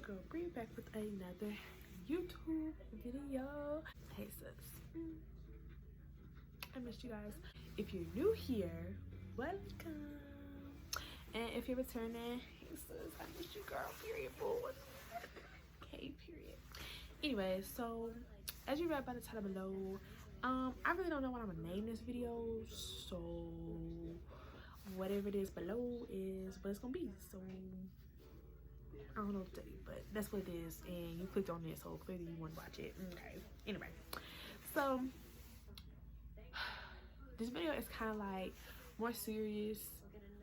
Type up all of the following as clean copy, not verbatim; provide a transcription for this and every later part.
girl Bree back with another YouTube video. Hey sis, I missed you guys. If you're new here, welcome. And if you're returning, hey sis, I missed you girl, period, boy. Okay, period. Anyway, so as you read by the title below, I really don't know what I'm gonna name this video, so whatever it is below is what it's gonna be. So I don't know what to tell you, but that's what it is, and you clicked on it, so clearly you want to watch it. Okay, anyway, so this video is kind of like more serious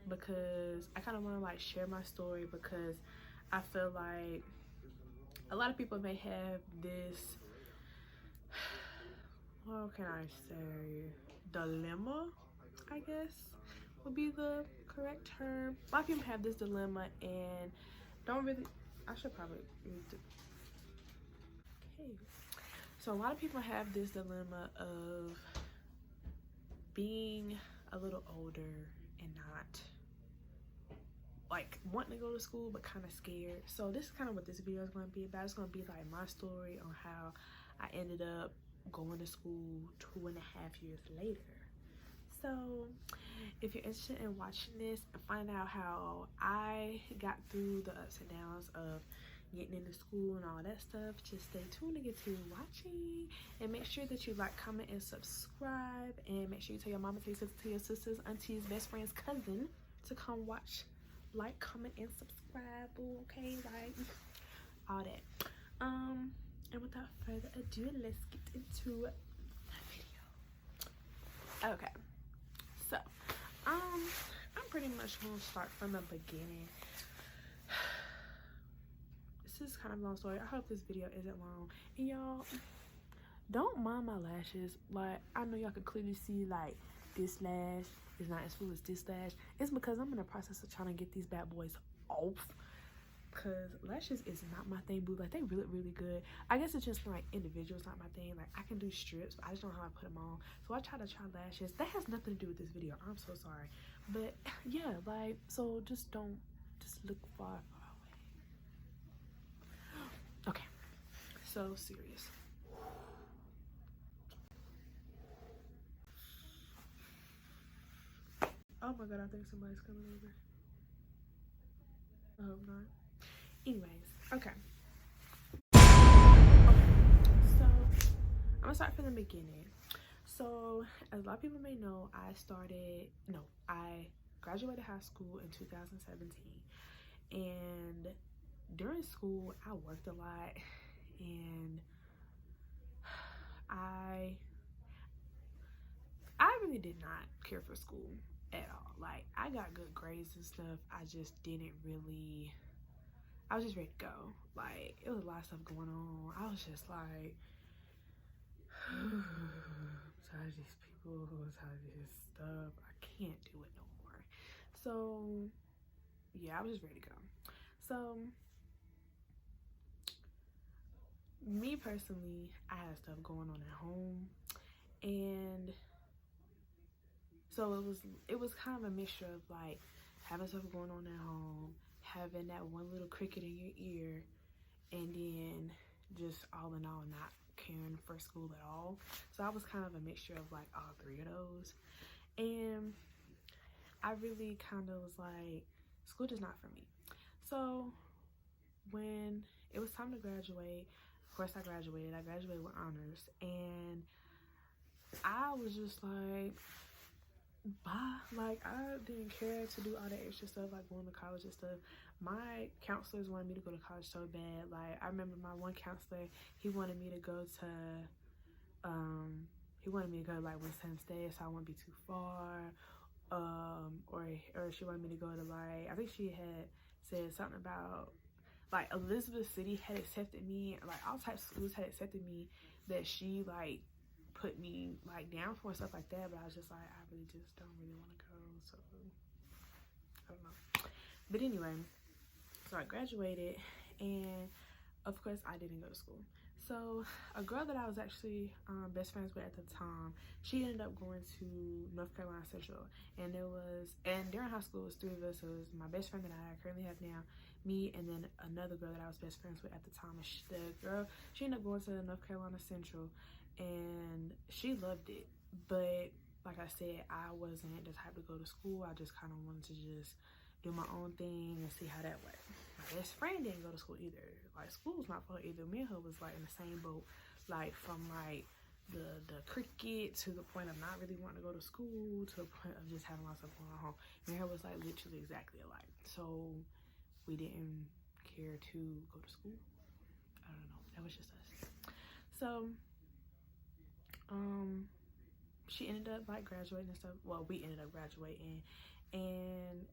because I kind of want to like share my story, because I feel like a lot of people may have this, what can I say, dilemma, I guess would be the correct term. A lot of people have this dilemma and don't really, I should probably read it. Okay, so a lot of people have this dilemma of being a little older and not like wanting to go to school but kind of scared. So this is kind of what this video is going to be about. It's going to be like my story on how I ended up going to school 2.5 years later. So if you're interested in watching this and finding out how I got through the ups and downs of getting into school and all that stuff, just stay tuned to get to watching, and make sure that you like, comment, and subscribe, and make sure you tell your mama, tell your sisters, aunties, best friends, cousin to come watch, like, comment, and subscribe. Okay, like all that. And without further ado, let's get into the video. Okay, so I'm pretty much gonna start from the beginning. This is kind of a long story. I hope this video isn't long, and y'all don't mind my lashes. Like, I know y'all can clearly see like this lash is not as full as this lash. It's because I'm in the process of trying to get these bad boys off, because lashes is not my thing, boo. Like, they really good. I guess it's just like individuals not my thing. Like, I can do strips, but I just don't know how to put them on. So I try lashes. That has nothing to do with this video, I'm so sorry. But yeah, like, so just don't, just look far away. Okay, so serious. Oh my god, I think somebody's coming over. I hope not. Anyways, okay. So I'm gonna start from the beginning. So as a lot of people may know, I graduated high school in 2017, and during school I worked a lot, and I really did not care for school at all. Like, I got good grades and stuff, I just didn't really, I was just ready to go. Like, it was a lot of stuff going on. I was just like, I'm tired of these people, I'm tired of this stuff, I can't do it no more. So yeah, I was just ready to go. So me personally, I had stuff going on at home, and so it was kind of a mixture of like having stuff going on at home, having that one little cricket in your ear, and then just all in all not caring for school at all. So I was kind of a mixture of like all three of those, and I really kind of was like, school is not for me. So when it was time to graduate, of course I graduated with honors, and I was just like, bye. Like, I didn't care to do all that extra stuff, like going to college and stuff. My counselors wanted me to go to college so bad. Like, I remember my one counselor, he wanted me to go to like Winston-Salem, so I wouldn't be too far. Or she wanted me to go to, like, I think she had said something about like Elizabeth City had accepted me, like all types of schools had accepted me that she like put me like down for and stuff like that, but I was just like, I really just don't really want to go, so I don't know. But anyway, so I graduated, and of course I didn't go to school. So a girl that I was actually best friends with at the time, she ended up going to North Carolina Central, and during high school it was 3 of us. So it was my best friend that I currently have now, me and then another girl that I was best friends with at the time. And the girl, she ended up going to North Carolina Central, and she loved it. But like I said, I wasn't the type to go to school. I just kind of wanted to just do my own thing and see how that went. My best friend didn't go to school either. Like, school was not for her either. Me and her was like in the same boat, like from like the cricket to the point of not really wanting to go to school to the point of just having myself going home. Me and her was like literally exactly alike. So we didn't care to go to school. I don't know. That was just us. So she ended up like graduating and stuff. Well, we ended up graduating, and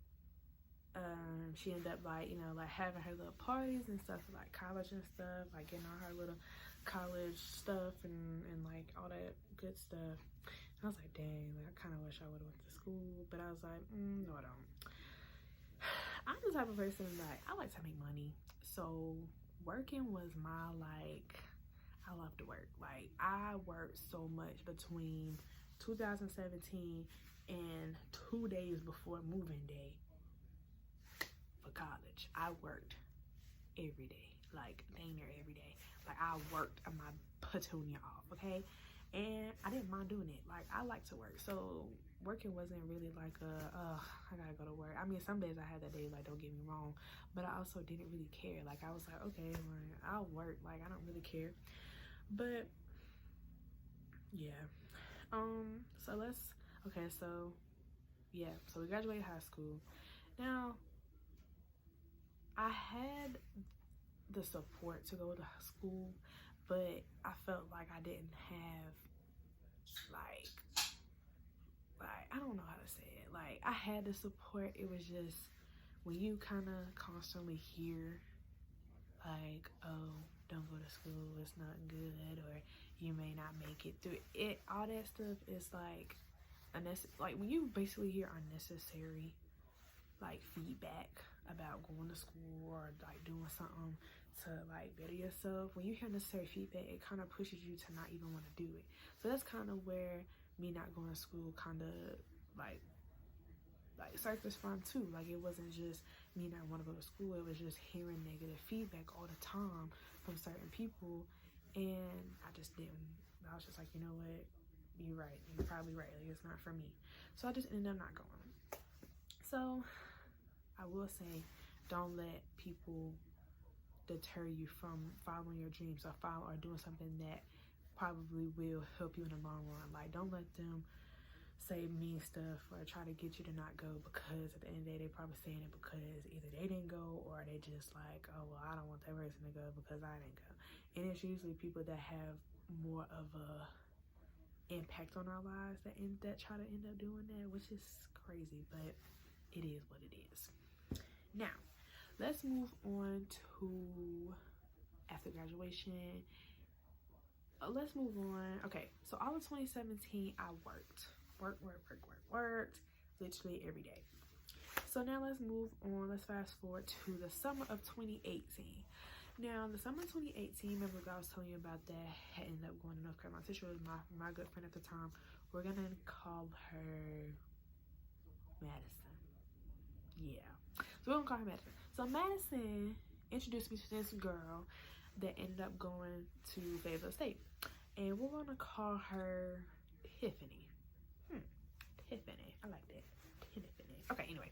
she ended up like, you know, like having her little parties and stuff for like college and stuff, like getting all her little college stuff and like all that good stuff. And I was like, dang, like I kind of wish I would have went to school, but I was like, no, I don't. I'm the type of person like I like to make money, so working was my like, I love to work. Like, I worked so much between 2017 and 2 days before moving day for college. I worked every day, like dang near every day. Like, I worked my petunia off, okay? And I didn't mind doing it. Like, I like to work, so working wasn't really like I gotta go to work. I mean, some days I had that day, like, don't get me wrong, but I also didn't really care. Like, I was like, okay, like, I'll work. Like, I don't really care. But yeah, so so we graduated high school. Now, I had the support to go to school, but I felt like I didn't have like I don't know how to say it. Like, I had the support. It was just when you kind of constantly hear like, oh, don't go to school, it's not good, or you may not make it through it, all that stuff is like like when you basically hear unnecessary like feedback about going to school or like doing something to like better yourself. When you hear necessary feedback, it kind of pushes you to not even want to do it. So that's kind of where me not going to school kind of like surfaced from too. Like, it wasn't just me not want to go to school, it was just hearing negative feedback all the time from certain people, and I just didn't. I was just like, you know what, you're right, you're probably right, like, it's not for me. So I just ended up not going. So I will say, don't let people deter you from following your dreams or doing something that probably will help you in the long run. Like, don't let them say mean stuff or try to get you to not go, because at the end of the day, they're probably saying it because either they didn't go or they just like, oh, well, I don't want that person to go because I didn't go. And it's usually people that have more of a impact on our lives that try to end up doing that, which is crazy, but it is what it is. Now, let's move on to after graduation. Let's move on. Okay, so all of 2017, I worked literally every day. So now let's move on. Let's fast forward to the summer of 2018. Now, the summer of 2018, remember I was telling you about that, had ended up going to North Carolina. She was my good friend at the time. We're gonna call her Madison. Yeah, so we're gonna call her Madison. So Madison introduced me to this girl that ended up going to Fayetteville State, and we're gonna call her Tiffany. Tiffany, I like that. Tiffany. Okay, anyway,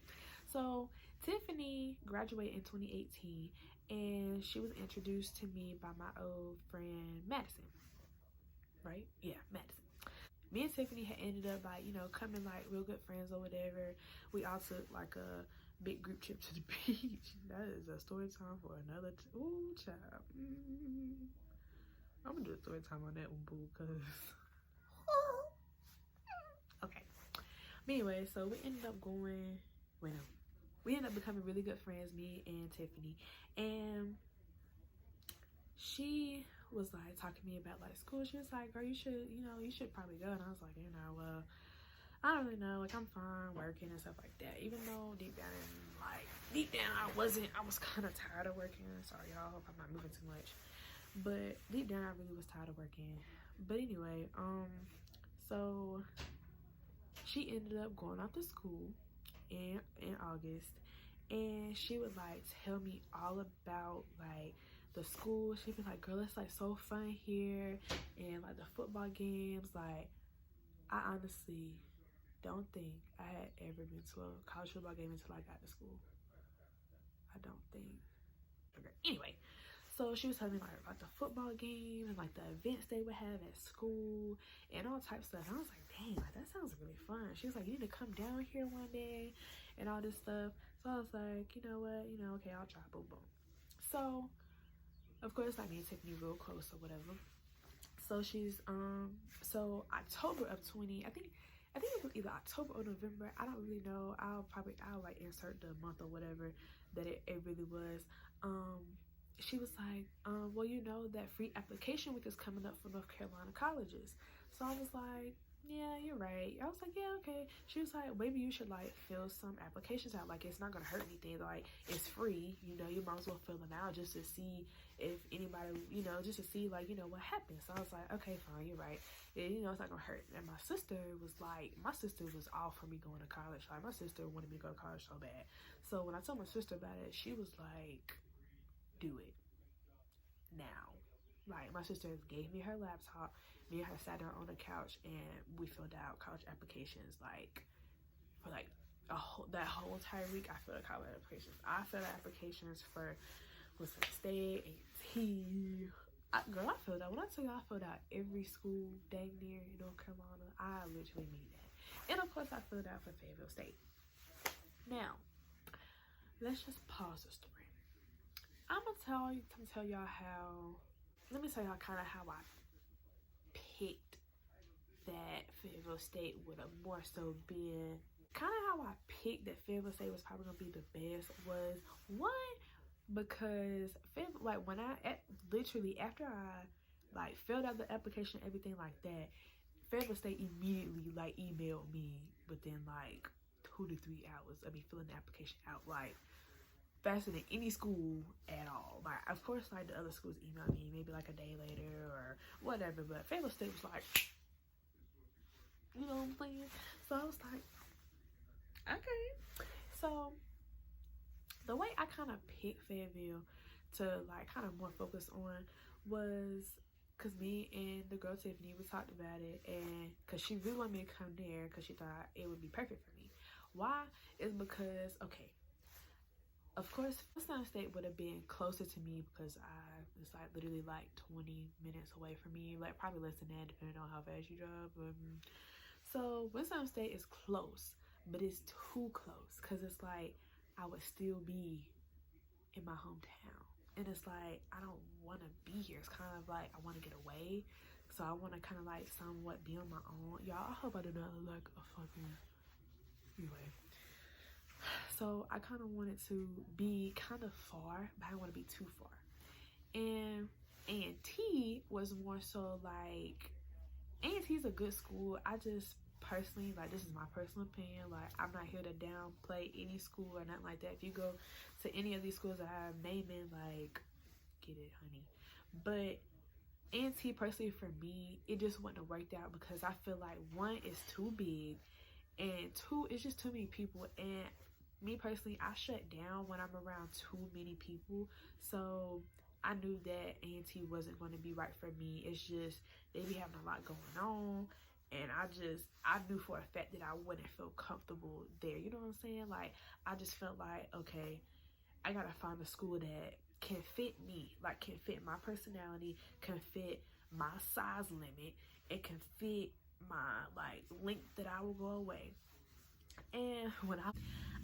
so Tiffany graduated in 2018, and she was introduced to me by my old friend Madison. Right? Yeah, Madison. Me and Tiffany had ended up like, you know, coming like real good friends or whatever. We all took like a big group trip to the beach. That is a story time for another ooh, child. I'm gonna do a story time on that one, boo, because okay. But anyway, so we ended up going, we ended up becoming really good friends, me and Tiffany. And she was like talking to me about like school. She was like, girl, you should probably go. And I was like, well, I don't really know, like, I'm fine working and stuff like that. Even though deep down I was kind of tired of working. Sorry y'all, hope I'm not moving too much, but deep down I really was tired of working. But anyway, so she ended up going off to school in August, and she would like tell me all about like the school. She'd be like, girl, it's like so fun here, and like the football games. Like, I honestly don't think I had ever been to a college football game until I got to school. I don't think. Okay. Anyway, so she was telling me like about the football game and like the events they would have at school and all types of stuff. And I was like, dang, like that sounds really fun. She was like, you need to come down here one day and all this stuff. So I was like, you know what, okay, I'll try. Boom, boom. So of course, like me and Tiffany real close or whatever. So she's so October of 20, I think it was either October or November. I don't really know. I'll like insert the month or whatever that it really was. She was like, well, you know that free application week is coming up for North Carolina colleges. So I was like, yeah, you're right. I was like, yeah, okay. She was like, maybe you should like fill some applications out. Like, it's not gonna hurt anything. Like, it's free. You might as well fill them out just to see if anybody, just to see like, what happens. So I was like, okay, fine, you're right. And, it's not gonna hurt. And my sister was all for me going to college. Like, my sister wanted me to go to college so bad. So when I told my sister about it, she was like, do it now. Like, my sister gave me her laptop. Me and her sat down on the couch and we filled out college applications. Like, for like that whole entire week, I filled out college applications. I filled out applications for Wisconsin State, A&T. Girl, I filled out. When I tell you I filled out every school dang near North Carolina, I literally mean that. And of course, I filled out for Fayetteville State. Now, let's just pause the story. I'm gonna tell y'all how. Let me tell y'all kind of how I picked that Fayetteville State would have more so been. Kind of how I picked that Fayetteville State was probably gonna be the best was one, because like when literally after I like filled out the application, everything like that, Fayetteville State immediately like emailed me within like 2 to 3 hours of me filling the application out, like faster than any school at all. Like, of course, like the other schools emailed me maybe like a day later or whatever, but Fayetteville State was like, you know what I'm saying? So I was like, okay. So the way I kind of picked Fayetteville to like kind of more focus on was because me and the girl Tiffany, we talked about it, and because she really wanted me to come there because she thought it would be perfect for me. Why? Is because, okay, of course, Wisconsin State would have been closer to me because it's like literally like 20 minutes away from me, like probably less than that depending on how fast you drive. So Wisconsin State is close, but it's too close because it's like I would still be in my hometown, and it's like I don't want to be here. It's kind of like I want to get away, so I want to kind of like somewhat be on my own. Y'all, I hope I do not look like a fucking anyway. So I kind of wanted to be kind of far, but I don't want to be too far. And A&T was more so like, A&T is a good school. I just personally, like, this is my personal opinion. Like, I'm not here to downplay any school or nothing like that. If you go to any of these schools that I'm naming, like, get it, honey. But A&T personally for me, it just wouldn't have worked out because I feel like one, is too big, and two, it's just too many people. And me personally, I shut down when I'm around too many people. So I knew that A&T wasn't going to be right for me. It's just they be having a lot going on, and I knew for a fact that I wouldn't feel comfortable there. You know what I'm saying? Like, I just felt like, okay, I gotta find a school that can fit me, like can fit my personality, can fit my size limit, and can fit my like length that I will go away. And when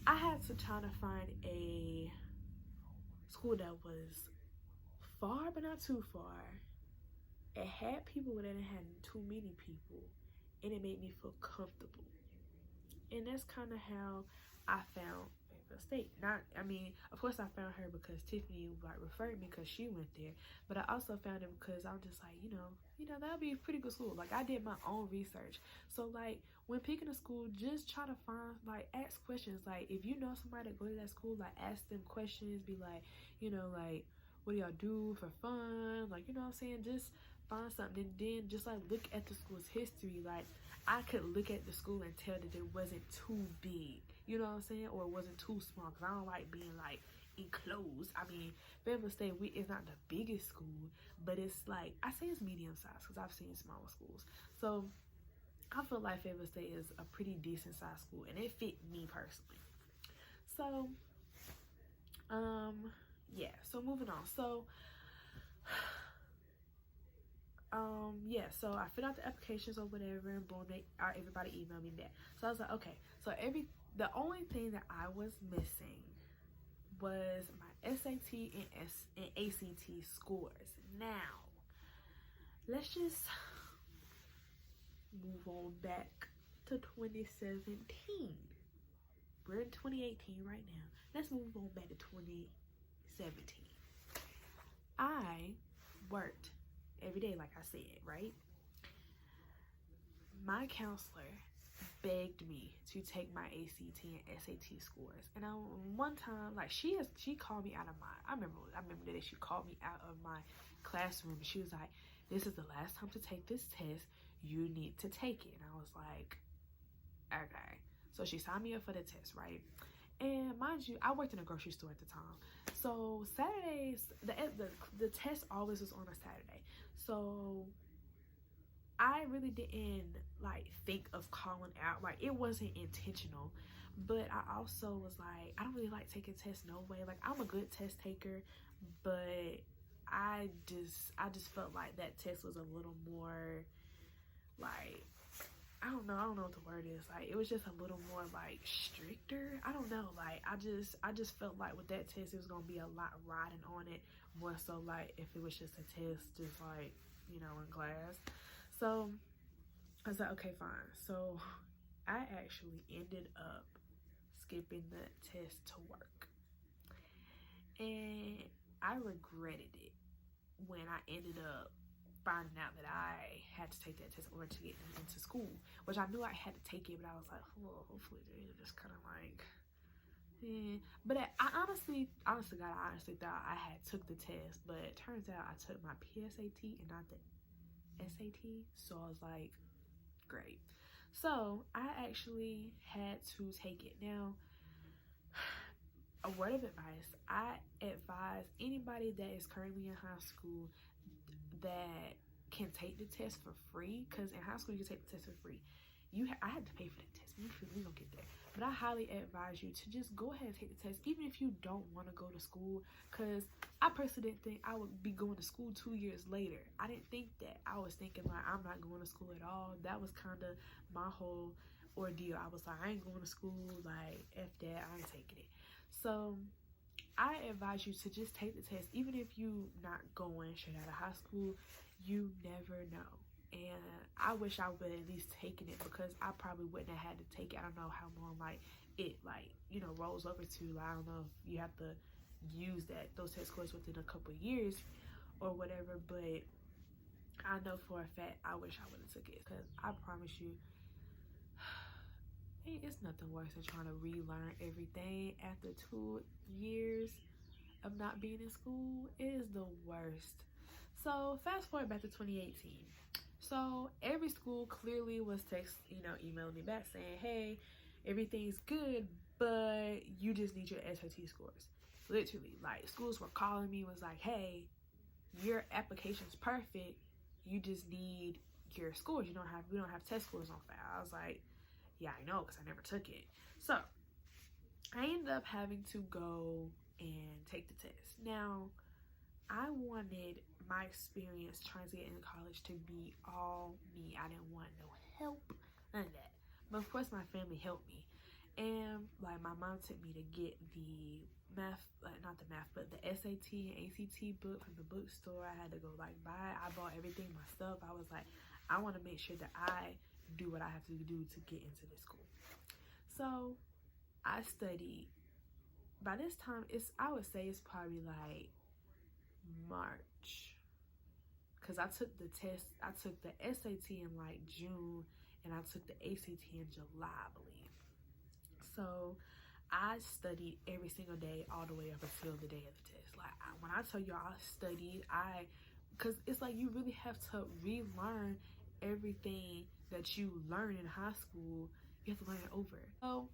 I had to try to find a school that was far but not too far. It had people, but it didn't have too many people, and it made me feel comfortable. And that's kind of how I found Fayetteville State. Of course I found her because Tiffany like referred me because she went there, but I also found it because I was just like, that would be a pretty good school. Like, I did my own research. So like when picking a school, just try to find, like, ask questions. Like, if you know somebody that go to that school, like, ask them questions. Be like, like, what do y'all do for fun? Like, you know what I'm saying? Just find something, and then just like look at the school's history. Like I could look at the school and tell that it wasn't too big, you know what I'm saying, or it wasn't too small, because I don't like being like enclosed. I mean, Fayetteville State is not the biggest school, but it's like, I say it's medium sized because I've seen smaller schools. So I feel like Fayetteville State is a pretty decent sized school, and it fit me personally. So yeah, so moving on. So yeah, so I filled out the applications or whatever, and boom, everybody emailed me back. So I was like, okay, so the only thing that I was missing was my SAT and ACT scores. Now let's just move on back to 2017. We're in 2018 right now. Let's move on back to 2017. I worked every day, like I said, right? My counselor begged me to take my ACT and SAT scores, and one time, like she called me out of I remember the day she called me out of my classroom. She was like, "This is the last time to take this test. You need to take it." And I was like, okay. So she signed me up for the test, right? And mind you, I worked in a grocery store at the time. So Saturdays, the test always was on a Saturday. So I really didn't like think of calling out. Like it wasn't intentional. But I also was like, I don't really like taking tests no way. Like I'm a good test taker, but I just felt like that test was a little more like, I don't know what the word is. Like it was just a little more like stricter. I don't know. Like I just felt like with that test, it was gonna be a lot riding on it, more so like if it was just a test, just like, you know, in class. So I was like, okay, fine. So I actually ended up skipping the test to work, and I regretted it when I ended up finding out that I had to take that test in order to get into school, which I knew I had to take it, but I was like, well, hopefully they're just kind of like, But I honestly thought I had took the test, but it turns out I took my PSAT and not the SAT, so I was like, great. So I actually had to take it. Now, a word of advice: I advise anybody that is currently in high school that can take the test for free, because in high school you can take the test for free. I had to pay for the test. We gonna get there, but I highly advise you to just go ahead and take the test, even if you don't want to go to school. Because I personally didn't think I would be going to school 2 years later. I didn't think that. I was thinking like, I'm not going to school at all. That was kind of my whole ordeal. I was like, I ain't going to school. Like, F that. I ain't taking it. So I advise you to just take the test, even if you not going straight out of high school. You never know. And I wish I would at least taken it, because I probably wouldn't have had to take it. I don't know how long like it rolls over to. Like, I don't know if you have to use those test scores within a couple of years or whatever, but I know for a fact I wish I would have took it, because I promise you, it's nothing worse than trying to relearn everything after 2 years of not being in school. It is the worst. So fast forward back to 2018. So every school clearly was emailing me back saying, hey, everything's good, but you just need your SAT scores. Literally, like, schools were calling me, was like, hey, your application's perfect, you just need your scores. We don't have test scores on file. I was like, yeah, I know, because I never took it. So I ended up having to go and take the test. Now, I wanted my experience trying to get into college to be all me. I didn't want no help, none of that. But of course, my family helped me. And like, my mom took me to get the but the SAT and ACT book from the bookstore. I had to go like buy it. I bought everything myself. I was like, I want to make sure that I do what I have to do to get into this school. So I studied. By this time, I would say it's probably like March, because I took the test. I took the SAT in like June, and I took the ACT in July, I believe. So I studied every single day all the way up until the day of the test. Like, when I tell y'all I studied, I because it's like you really have to relearn everything that you learned in high school. You have to learn it over. So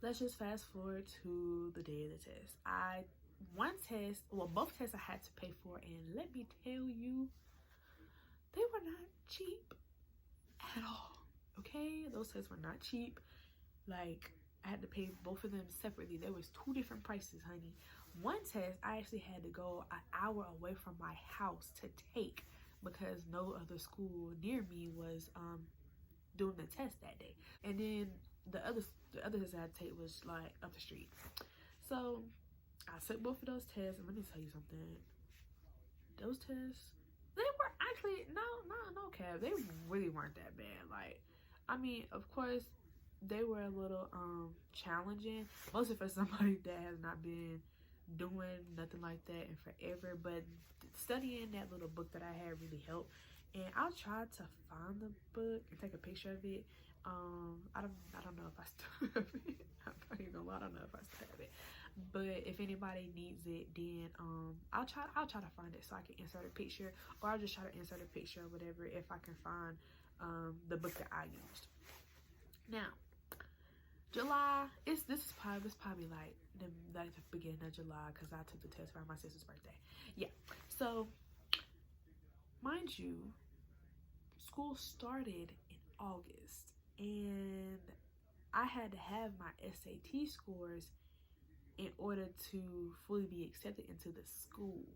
let's just fast forward to the day of the test. Both tests I had to pay for, and let me tell you, they were not cheap at all. Okay, those tests were not cheap. Like, I had to pay both of them separately. There was 2 different prices, honey. One test I actually had to go an hour away from my house to take because no other school near me was doing the test that day. And then the other test I had to take was like up the street. So I took both of those tests, and let me tell you something. Those tests, they were actually no cap. They really weren't that bad. Like, I mean, of course, they were a little challenging, mostly for somebody that has not been doing nothing like that in forever. But studying that little book that I had really helped. And I'll try to find the book and take a picture of it. I don't know if I still have it. I'm not even gonna lie, I don't know if I still have it. But if anybody needs it, then I'll try to find it so I can insert a picture, or I'll just try to insert a picture or whatever if I can find the book that I used. Now, July, this is probably like the beginning of July, because I took the test for my sister's birthday. Yeah, so mind you, school started in August, and I had to have my SAT scores in order to fully be accepted into the school.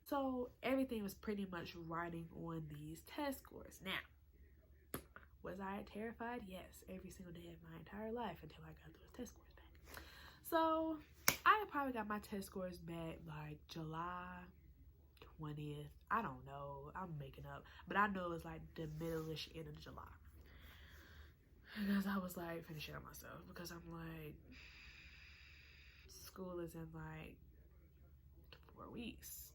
So everything was pretty much riding on these test scores. Now, was I terrified? Yes, every single day of my entire life until I got those test scores back. So I probably got my test scores back like July 20th. I don't know. I'm making up. But I know it was like the middle-ish end of July. Because I was like finishing up myself. Because I'm like, school is in like 4 weeks.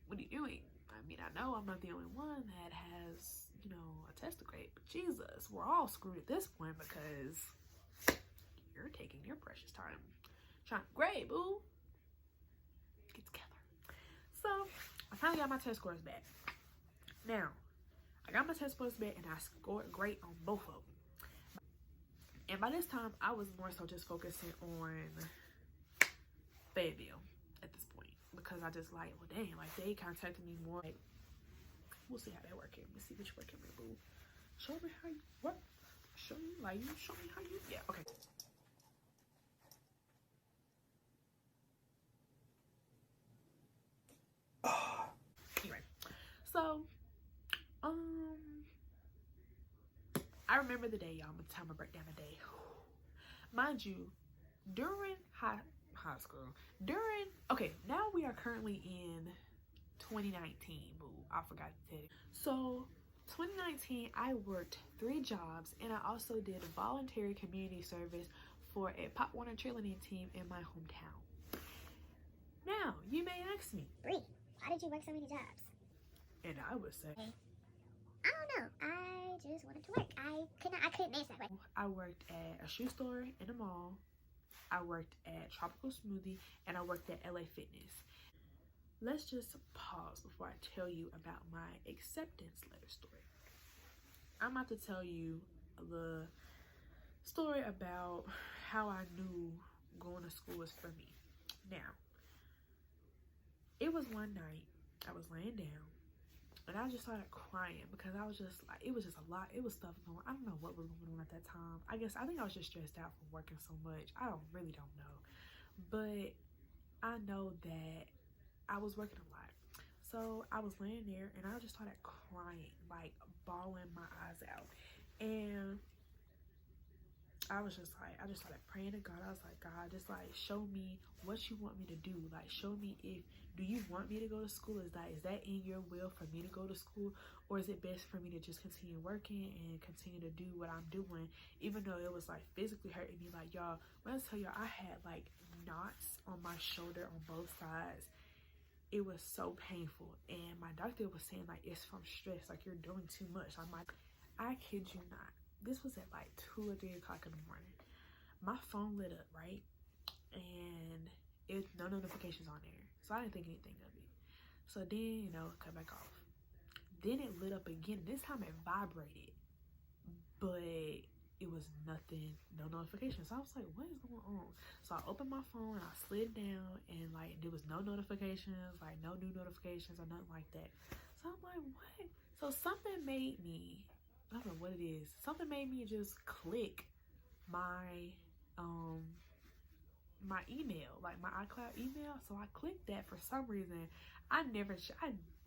What are you doing? I mean, I know I'm not the only one that has, you know, a test to grade. But Jesus, we're all screwed at this point because you're taking your precious time trying to grade, boo. Get together. So I finally got my test scores back. Now, I got my test scores back and I scored great on both of them. And by this time, I was more so just focusing on Fayetteville at this point, because I just like, well, dang, like they contacted me more. Like, we'll see how that working. Let's see what you're working with, boo. Show me how you work. Show me how you. Yeah, okay. Anyway, so I remember the day, y'all. I'm gonna break down the day. Mind you, during high school, now we are currently in 2019, boo. I forgot to tell you. So 2019, I worked 3 jobs, and I also did a voluntary community service for a Pop Warner cheerleading team in my hometown. Now, you may ask me, Bree, why did you work so many jobs? and I would say, I don't know. I just wanted to work. I couldn't answer that way. I worked at a shoe store in a mall. I worked at Tropical Smoothie, and I worked at LA Fitness. Let's just pause before I tell you about my acceptance letter story. I'm about to tell you the story about how I knew going to school was for me. Now, it was one night, I was laying down, and I just started crying because I was just like, it was just a lot. It was stuff going on. I don't know what was going on at that time. I think I was just stressed out from working so much. I really don't know. But I know that I was working a lot. So I was laying there and I just started crying, like bawling my eyes out. And I was just like, I just started praying to God. I was like, God, just like show me what you want me to do. Like, show me, do you want me to go to school? Is that in your will for me to go to school? Or is it best for me to just continue working and continue to do what I'm doing? Even though it was like physically hurting me. Like, y'all, when I tell y'all, I had like knots on my shoulder on both sides. It was so painful. And my doctor was saying like, it's from stress. Like, you're doing too much. I'm like, I kid you not. This was at like 2 or 3 o'clock in the morning. My phone lit up, right? And no notifications on there. So I didn't think anything of it. So then, you know, cut back off. Then it lit up again. This time it vibrated, but it was nothing, no notifications. So I was like, what is going on? So I opened my phone and I slid down, and like there was no notifications, like no new notifications or nothing like that. So I'm like, what? So something made me, I don't know what it is, something made me just click my my email, like my iCloud email. So I clicked that. For some reason I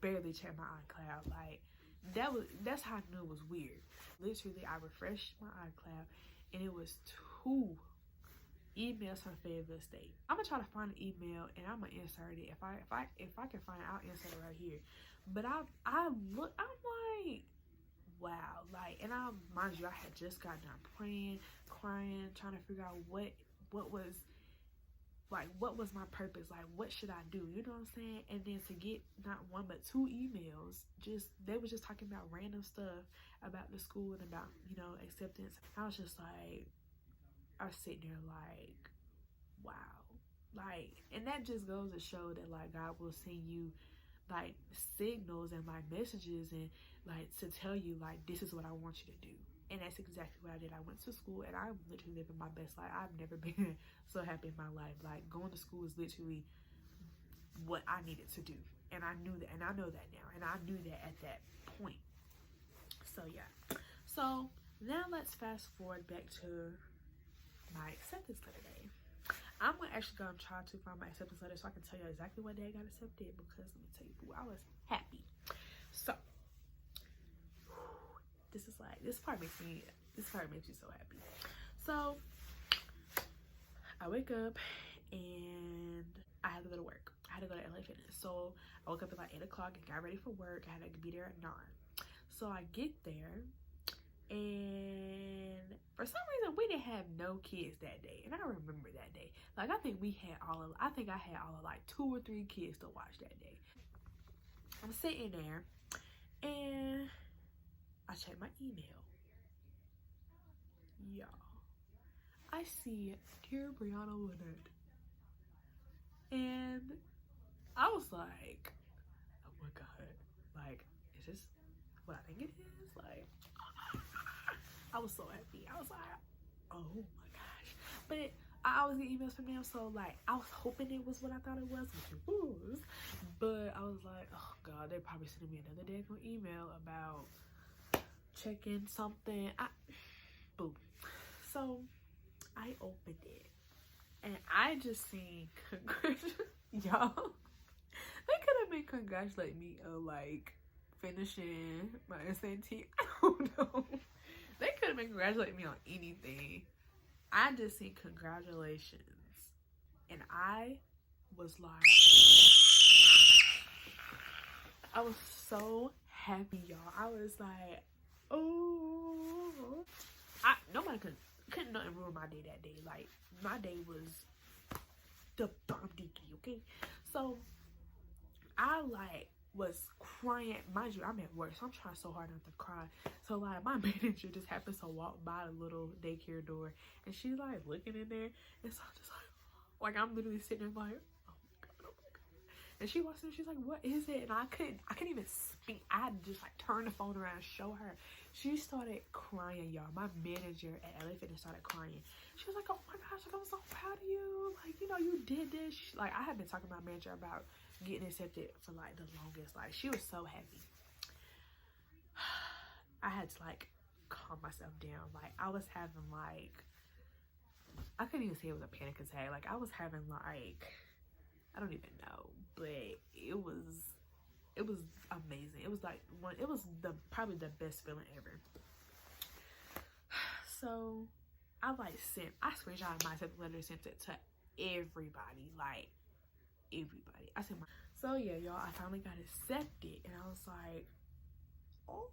barely checked my iCloud. Like that's how I knew it was weird. Literally, I refreshed my iCloud and it was 2 emails from Fayetteville State. I'm gonna try to find an email and I'm gonna insert it. If I can find it, I'll insert it right here. But I look, I'm like, wow. Like, and mind you, I had just got done praying, crying, trying to figure out what was my purpose, like what should I do, you know what I'm saying? And then to get not 1 but 2 emails, they was just talking about random stuff about the school and about, you know, acceptance. I was just like, I was sitting there like, wow. Like, and that just goes to show that like God will send you like signals and like messages and like to tell you like, this is what I want you to do. And that's exactly what I did. I went to school and I'm literally living my best life. I've never been so happy in my life. Like, going to school is literally what I needed to do. And I knew that, and I know that now. And I knew that at that point. So yeah. So now let's fast forward back to my acceptance letter day. I'm actually gonna try to find my acceptance letter so I can tell you exactly what day I got accepted, because let me tell you, I was happy. So this part makes me so happy. So I wake up and I had to go to work. I had to go to LA Fitness. So I woke up at like 8 o'clock and got ready for work. I had to be there at 9. So I get there, and for some reason we didn't have no kids that day. And I remember that day. Like, I think I had all of like 2 or 3 kids to watch that day. I'm sitting there and I check my email. Y'all, I see Dear Brianna, and I was like, oh my god, like, is this what I think it is? Like, I was so happy. I was like, oh my gosh. But I always get emails from them, so like I was hoping it was what I thought it was, which it was. But I was like, oh god, they're probably sending me another daggone email about checking something. Boom. So I opened it and I just seen y'all. They could have been congratulating me on like finishing my SAT. I don't know. They could have been congratulating me on anything. I just seen congratulations and I was like, I was so happy, y'all. I was like, oh, nobody couldn't nothing ruin my day that day. Like, my day was the bomb dicky, okay? So I like was crying. Mind you, I'm at work, so I'm trying so hard not to cry. So like my manager just happens to walk by the little daycare door, and she's like looking in there, and so I'm just like I'm literally sitting there like, oh my god. And she walks in, she's like, what is it? And I couldn't even speak. I had to just like turn the phone around and show her. She started crying, y'all. My manager at LA Fitness started crying. She was like, oh my gosh, like, I'm so proud of you. Like, you know, you did this. Like, I had been talking to my manager about getting accepted for like the longest. Like, she was so happy. I had to like calm myself down. Like, I was having like, I couldn't even say it was a panic attack. Like, I was having like, I don't even know, but it was amazing. It was like probably the best feeling ever. So I screenshot my acceptance letter, sent it to everybody, like everybody. So yeah, y'all, I finally got accepted, and I was like, oh.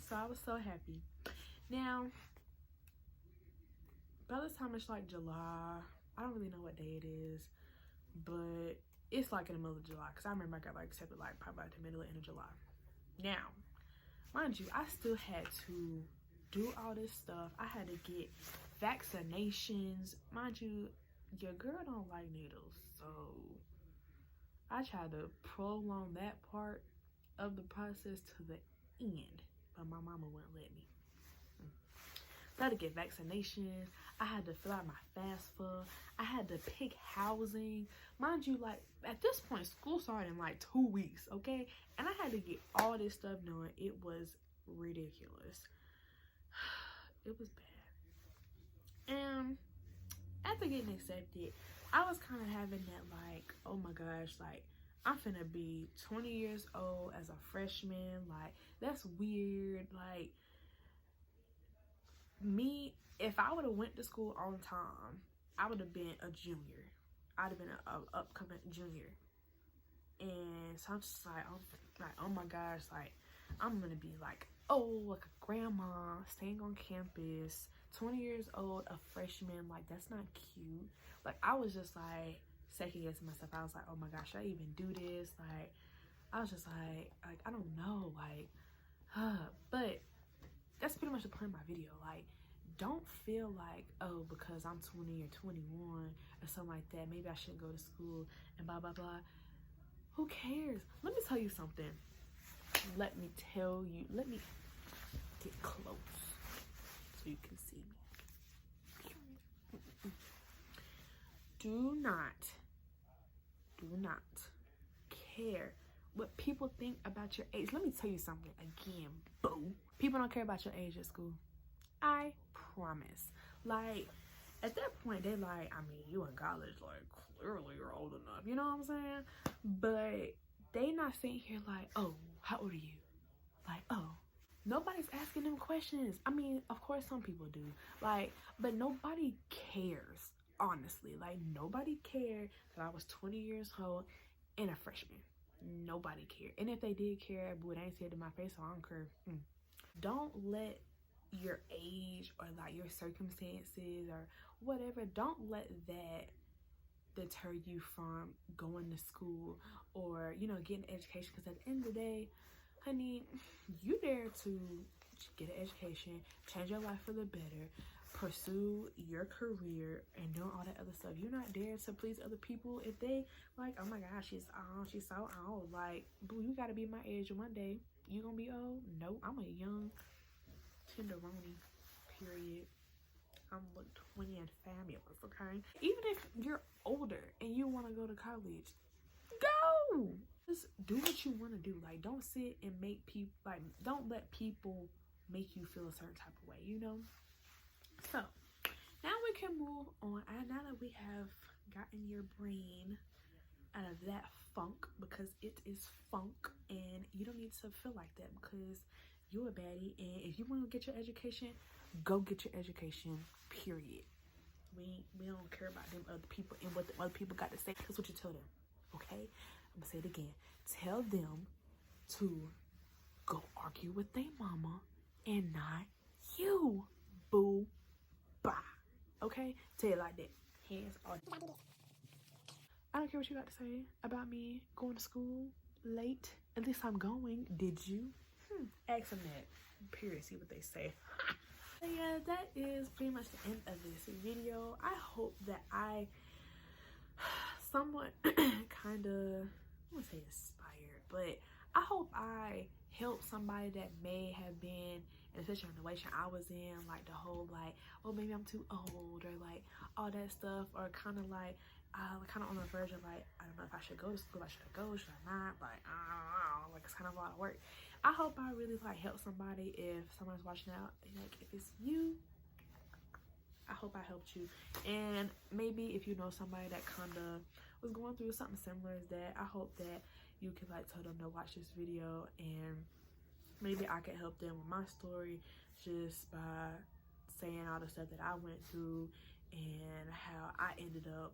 So I was so happy. Now, by the time it's like July, I don't really know what day it is, but it's like in the middle of July, because I remember I got like accepted like probably like the middle or end of July. Now, mind you, I still had to do all this stuff. I had to get vaccinations. Mind you, your girl don't like needles, so I tried to prolong that part of the process to the end, but my mama wouldn't let me. So I had to get vaccinations. I had to fill out my FAFSA. I had to pick housing. Mind you, like, at this point, school started in like 2 weeks, okay? And I had to get all this stuff done. It was ridiculous. It was bad. And after getting accepted, I was kind of having that, like, oh my gosh, like, I'm finna be 20 years old as a freshman. Like, that's weird. Like, me, if I would have went to school on time, I would have been a junior. I'd have been an upcoming junior. And so I'm just like, oh my gosh, like, I'm gonna be like, oh, like a grandma staying on campus, 20 years old, a freshman. Like, that's not cute. Like, I was just like second guessing myself. I was like, oh my gosh, should I even do this? Like, I was just like I don't know, like, but that's pretty much the point of my video. Like, don't feel like, oh, because I'm 20 or 21 or something like that, maybe I shouldn't go to school and blah blah blah. Who cares? Let me tell you something. Let me get close so you can see me. Do not care what people think about your age. Let me tell you something again, boo. People don't care about your age at school. I promise. Like, at that point, they're like, I mean, you in college, like, clearly you're old enough. You know what I'm saying? But they not sitting here like, oh, how old are you? Like, oh. Nobody's asking them questions. I mean, of course, some people do. Like, but nobody cares, honestly. Like, nobody cared that I was 20 years old and a freshman. Nobody cared. And if they did care, but they ain't said it to my face, so I don't care. Don't let your age or like your circumstances or whatever, don't let that deter you from going to school or, you know, getting an education. Because at the end of the day, honey, you there to get an education, change your life for the better, pursue your career, and doing all that other stuff. You're not there to please other people. If they like, oh my gosh, she's so old. Like, boo, you gotta be my age one day. You gonna be old? No, I'm a young tenderoni, period. I'm like 20 and fabulous, okay? Even if you're older and you want to go to college, go! Just do what you want to do. Like, don't sit and make people, like, don't let people make you feel a certain type of way, you know? So, now we can move on. Now that we have gotten your brain out of that funk, because it is funk, and you don't need to feel like that because you're a baddie, and if you want to get your education, go get your education, period. We don't care about them other people and what the other people got to say. That's what you tell them, okay? I'm gonna say it again. Tell them to go argue with their mama and not you, boo. Bye. Okay? Tell it like that. Hands on. I don't care what you got to say about me going to school late. At least I'm going. Did you? Ask them that. Period. See what they say. So yeah, that is pretty much the end of this video. I hope that I somewhat kind of, I wouldn't say inspired, but I hope I helped somebody that may have been in a situation I was in, like the whole like, oh, maybe I'm too old, or like all that stuff, or kind of like kind of on the verge of like, I don't know if I should go to school, should I go, should I not, like, I don't know, like it's kind of a lot of work. I hope I really like help somebody. If someone's watching out, like if it's you, I hope I helped you. And maybe if you know somebody that kind of was going through something similar as that, I hope that you can like tell them to watch this video, and maybe I can help them with my story just by saying all the stuff that I went through and how I ended up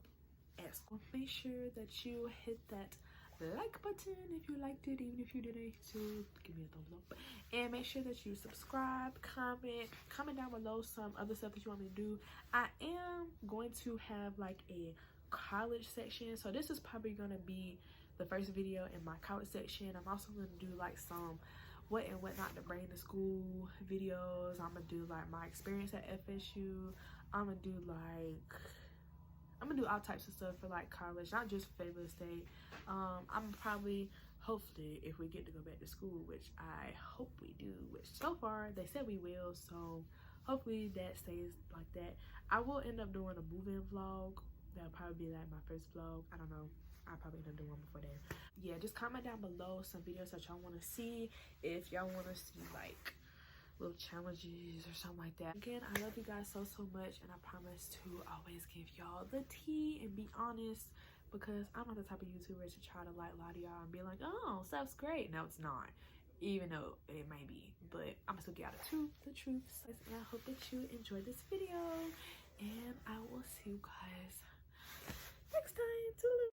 at school. Make sure that you hit that like button if you liked it, even if you didn't, to give me a thumbs up, and make sure that you subscribe, comment down below some other stuff that you want me to do. I am going to have like a college section, so this is probably going to be the first video in my college section. I'm also going to do like some what and what not to bring to school videos. I'm gonna do like my experience at FSU. I'm gonna do like I'm gonna do all types of stuff for like college, not just Fayetteville State. I'm probably, hopefully, if we get to go back to school, which I hope we do, which so far they said we will, so hopefully that stays like that. I will end up doing a move-in vlog. That'll probably be like my first vlog. I don't know, I'll probably end up doing one before then. Yeah, just comment down below some videos that y'all want to see. If y'all want to see like little challenges or something like that. Again, I love you guys so much, and I promise to always give y'all the tea and be honest, because I'm not the type of YouTuber to try to like lie to y'all and be like, oh, stuff's great. No, it's not, even though it may be, but I'm gonna still get out the truth. And I hope that you enjoyed this video, and I will see you guys next time. Toodaloo.